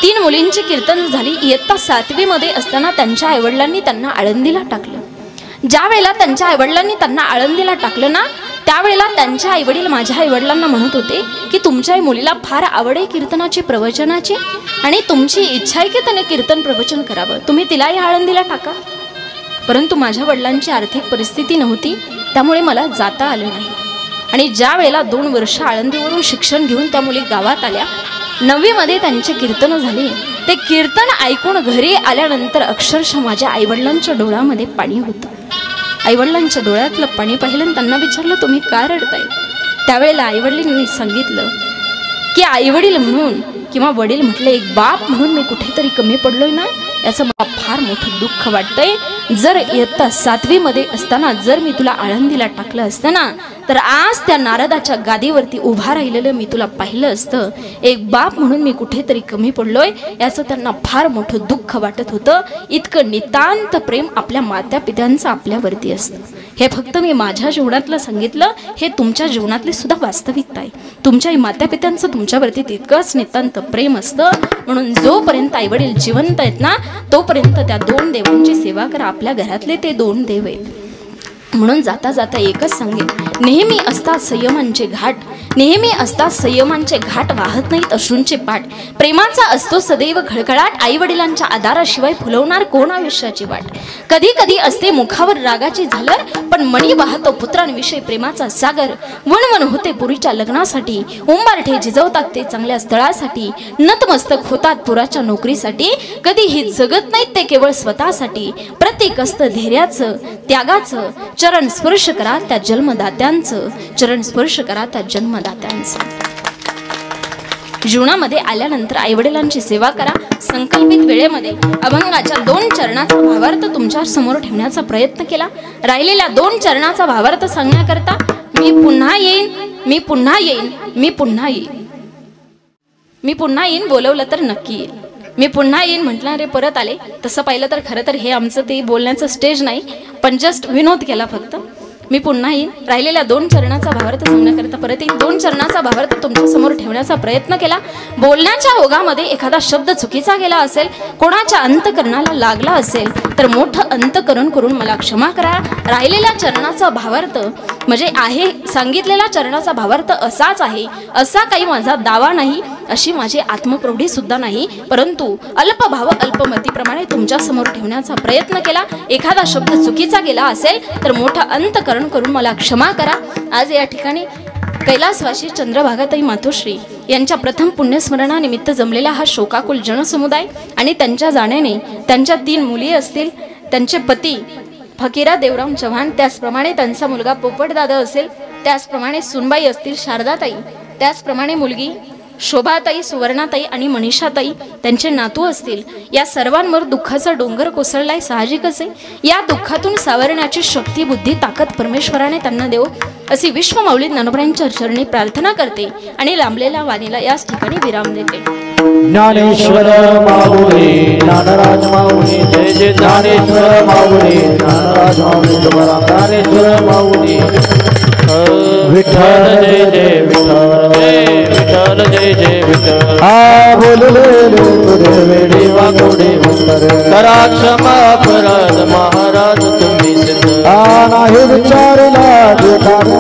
3 मुलींची कीर्तन झाली. इयत्ता 7वी मध्ये असताना त्यांच्या आईवडिलांनी त्यांना आळंदीला टाकलं. ज्या वेळेला त्यांच्या आईवडिलांनी त्यांना आळंदीला टाकलं ना त्यावेळेला त्यांच्या आईवडील माझ्या आईवडिलांना म्हणत होते की तुमच्या मुलीला फार आवड आहे कीर्तनाची, प्रवचनाची, आणि तुमची इच्छा आहे की त्याने कीर्तन प्रवचन करावं, तुम्ही तिलाही आळंदीला टाका. परंतु माझ्या वडिलांची आर्थिक परिस्थिती नव्हती, त्यामुळे मला जाता आलं नाही. आणि ज्या वेळेला 2 वर्ष आळंदीवरून शिक्षण घेऊन त्या मुली गावात आल्या, 9वी मध्ये त्यांचे कीर्तन झाले. ते कीर्तन ऐकून घरी आल्यानंतर अक्षरशः माझ्या आईवडिलांच्या डोळ्यामध्ये पाणी होतं. आईवडिलांच्या डोळ्यातलं पाणी पाहिलं त्यांना विचारलं तुम्ही का रडताय. त्यावेळेला आईवडिलांनी सांगितलं की आईवडील म्हणून किंवा वडील म्हटले एक बाप म्हणून मी कुठेतरी कमी पडलोय ना, याचं मला फार मोठं दुःख वाटतंय. जर इयत्ता 7वी मध्ये असताना जर मी तुला आळंदीला टाकलं असतं ना तर आज त्या नारदाच्या गादीवरती उभा राहिलेलं मी तुला पाहिलं असतं. एक बाप म्हणून मी कुठेतरी कमी पडलोय याचं त्यांना फार मोठं दुःख वाटत होतं. इतकं नितांत प्रेम आपल्या मात्या पित्यांचं आपल्यावरती असतं. हे फक्त मी माझ्या जीवनातलं सांगितलं, हे तुमच्या जीवनातली सुद्धा वास्तविकता आहे. तुमच्या मात्या पित्यांचं तुमच्यावरती तितकंच नितांत प्रेम असतं. म्हणून जोपर्यंत आईवडील जिवंत आहेत ना तोपर्यंत त्या 2 देवांची सेवा करा. आपल्या घरातले ते 2 देव आहेत. म्हणून जाता जाता एकच सांगेन, नेहमी असतात संयमांचे घाट, नेहमी असतात संयमांचे घाट, वाहत नाहीत अश्रूंचे पाठ. प्रेमाचा असतो सदैव खळखळाट, आई वडिलांच्या आधाराशिवाय फुलवणार कोण आयुष्याची वाट. कधी कधी असते मुखावर रागाची झालर, पण मणी वाहतो पुत्रांविषयी प्रेमाचा सागर. वणवण होते पुरीच्या लग्नासाठी, उंबारठे झिजवतात ते चांगल्या स्थळासाठी. नतमस्तक होतात पुराच्या नोकरीसाठी, कधीही जगत नाहीत ते केवळ स्वतःसाठी. प्रत्येक असतं धैर्याचं त्यागाचं, चरण स्पर्श करा त्या जन्मदात्यांचं, चरण स्पर्श करा त्या जन्मदात्यांचं. जीवनामध्ये आल्यानंतर आईवडिलांची सेवा करा. संकल्पित वेळेमध्ये अभंगाच्या 2 चरणाचा भावार्थ तुमच्या समोर ठेवण्याचा प्रयत्न केला. राहिलेल्या 2 चरणाचा भावार्थ सांगण्याकरता मी पुन्हा येईन, मी पुन्हा येईन, मी पुन्हा येईन, मी पुन्हा येईन बोलवलं तर नक्की येईल. मी पुन्हा येईन म्हटलं रे परत आले. तसं पाहिलं तर खरं तर हे आमचं ते बोलण्याचं स्टेज नाही, पण जस्ट विनोद केला फक्त. मी पुन्हा येईन, राहिलेल्या 2 चरणाचा भावार्थ सांगण्याकरिता परत येईन. 2 चरणाचा भावार्थ तुमच्या समोर ठेवण्याचा प्रयत्न केला. बोलण्याच्या ओघामध्ये एखादा शब्द चुकीचा गेला असेल, कोणाच्या अंतकरणाला लागला असेल तर मोठं अंतकरण करून मला क्षमा करा. राहिलेल्या चरणाचा भावार्थ म्हणजे आहे सांगितलेला चरणाचा भावार्थ असाच आहे, असा काही माझा दावा नाही, अशी माझी आत्मप्रौढी सुद्धा नाही, परंतु अल्पभाव अल्पमतीप्रमाणे तुमच्या समोर ठेवण्याचा प्रयत्न केला. एखादा शब्द चुकीचा गेला असेल तर मोठं अंतकरण करून मला क्षमा करा. आज या ठिकाणी कैलासवासी चंद्रभागाताई मातोश्री यांच्या प्रथम पुण्यस्मरणानिमित्त जमलेला हा शोकाकुल जनसमुदाय आणि त्यांच्या जाण्याने त्यांच्या 3 मुली असतील, त्यांचे पती फकीरा देवराम चव्हाण, त्याचप्रमाणे त्यांचा मुलगा पोपटदादा असेल, त्याचप्रमाणे सुनबाई असतील शारदाताई, त्याचप्रमाणे मुलगी शोभाताई, सुवर्णाताई आणि मनीषाताई, त्यांचे नातू असतील, या सर्वांवर दुःखाचा डोंगर कोसळलाय, साहजिकच आहे. या दुःखातून सावरण्याची शक्ती, बुद्धी, ताकद परमेश्वराने त्यांना देव, अशी विश्वमाऊली ज्ञानोबरांच्या चरणी प्रार्थना करते आणि लांबलेल्या वाणीला याच ठिकाणी विराम देते.
ज्ञानेश्वर माऊली ज्ञानराज माऊली, जय जय ज्ञानेश्वर माऊली ज्ञानराज माऊली, ज्ञानेश्वर माऊली. विठ्ठल जय जय विठ्ठल, जय विठ्ठल जय जय विठ्ठल. हा बोलले तुरे वेडी वाकोडे उत्तर, करा क्षमा अपराध महाराज तुम्ही सिद्ध. हा नाही विचारला जे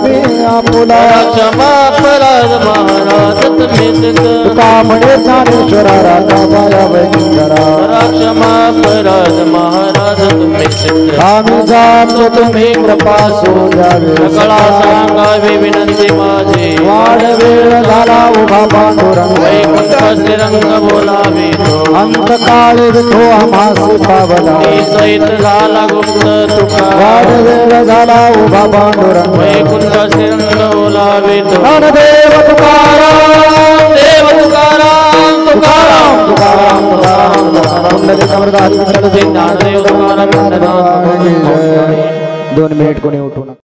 मी आपुला, क्षमा अपराध महाराज तुम्ही सिद्ध. का म्हणे ज्ञानेश्वरा राजा बाया वैकुंठरा, क्षमा अपराध महाराज तुम्ही सिद्ध. आम्ही जातो तुम्ही कृपा सो द्यावे, सकळा सांगावी विनंती माझी. वाढ वेळ झाला उभा पांडुरंग, वैकुंठ श्रीरंग बोलावी तो. अंतकाळ विठो आम्हासी पावला, सहित झाला गुप्त तुका. वाढ वेळ झाला उभा पांडुरंग, वैकुंठ श्रीरंग बोलावी तो. देव तुकाराम, देव तुकाराम, तुकाराम तुकाराम तुकाराम. 2 मिनिट कोणी उठू नका.